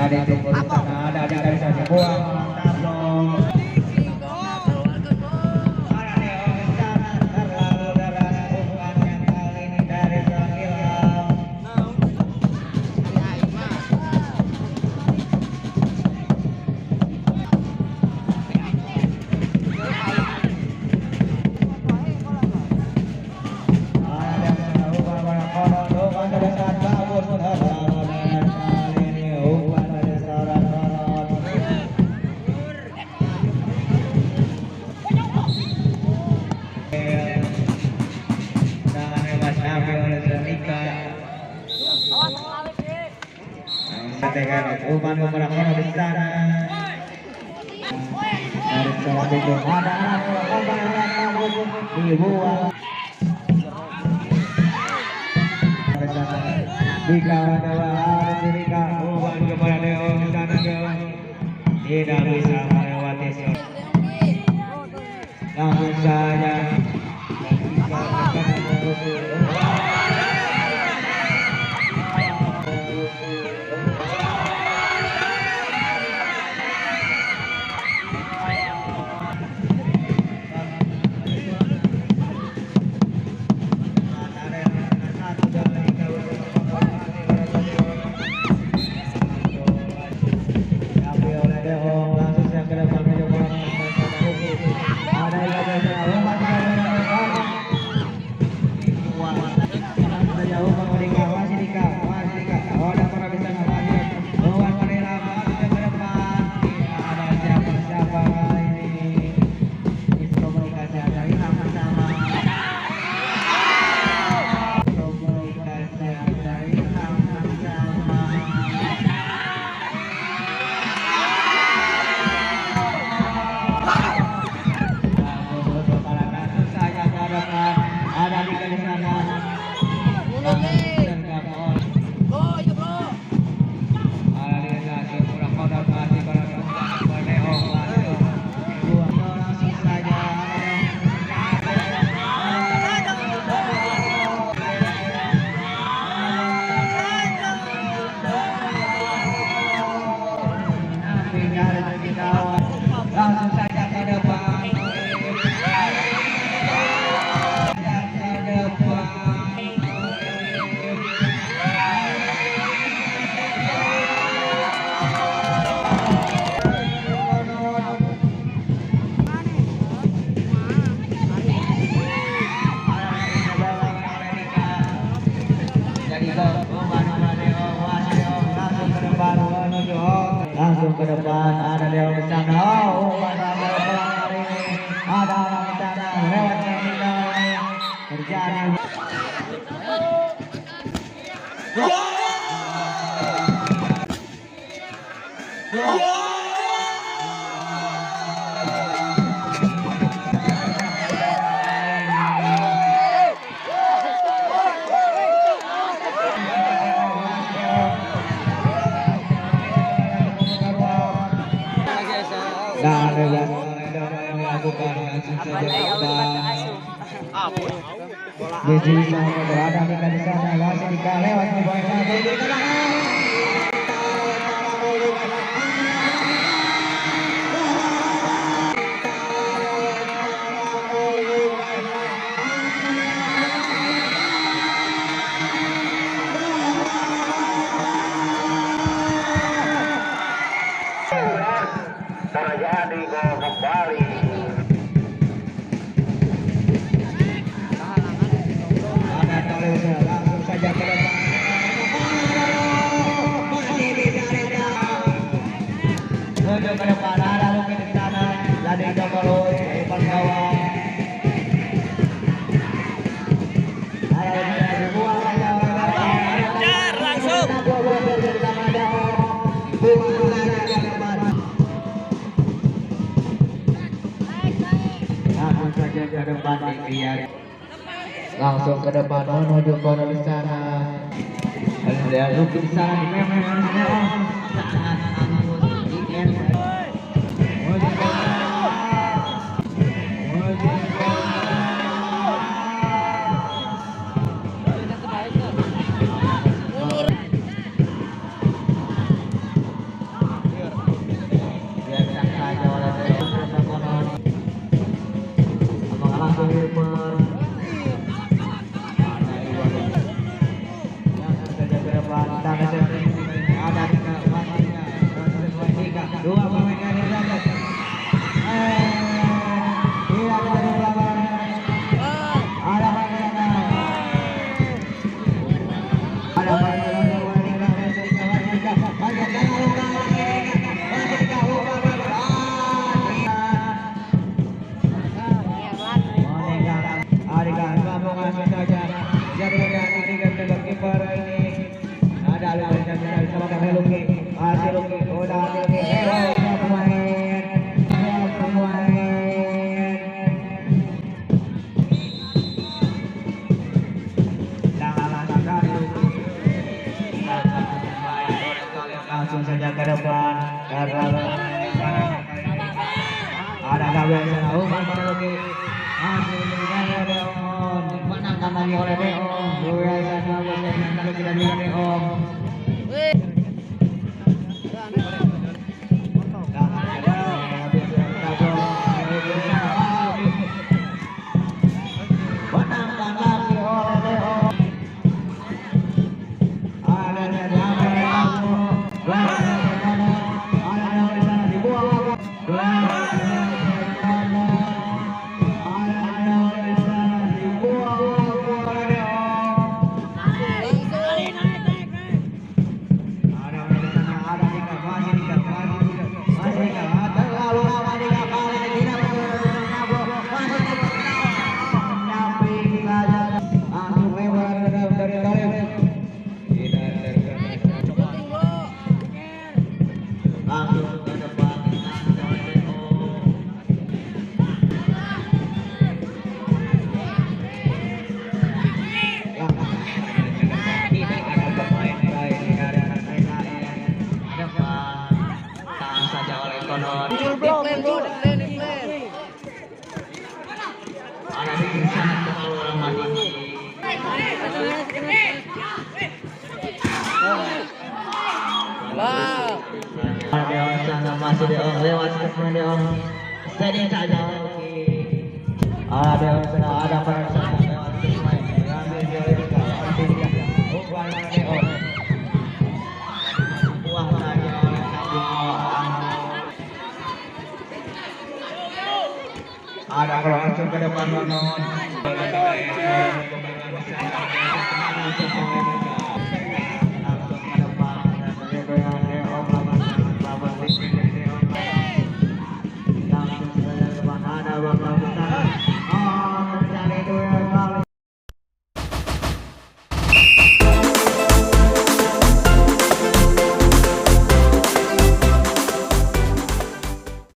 dari tunggu di sana ada di garis saja buang tablo. Terlalu deras umpannya kali ini dari Ilham. Umpan memerahkan di sana. Dari seorang bingung ada dibuang. Dika adalah Dika umpan kepada Deo di sana Deo tidak bisa melewati langsung saja. Langsung saja ke depan. Langsung ke depan ada Deo di sana. Umpan ada pelang kali ini. Ada orang di sana lewat terjadi. Dan melakukan langsung saja Jesse bisa berada di sana. Masih lewat terjadi gol kembali. Ada Toledo langsung saja ke depan. Menuju ke depan ada Luki di sana. Jadi Jomolo depan gawang. Langsung. Langsung ke depan menuju ke di sana. Ada Luki di sana di masih saja jatuhkan ini ke kiper ini. Ada yang disamakan Luki. Masih Luki, udah Luki. Langsung saja ke depan. Ada gawe sana umpan pada Luki. Masih meninggal Deon. Dimenangkan lagi oleh Deon. Dua sana Luki dan tidak Deon. Masih Deong lewat ke Deong. Steady saja. Ada sana ada pada sana lewat ke pemain. Ambil Deong. Umpan Deong. Buang saja oleh ada kalau langsung ke depan Nonon.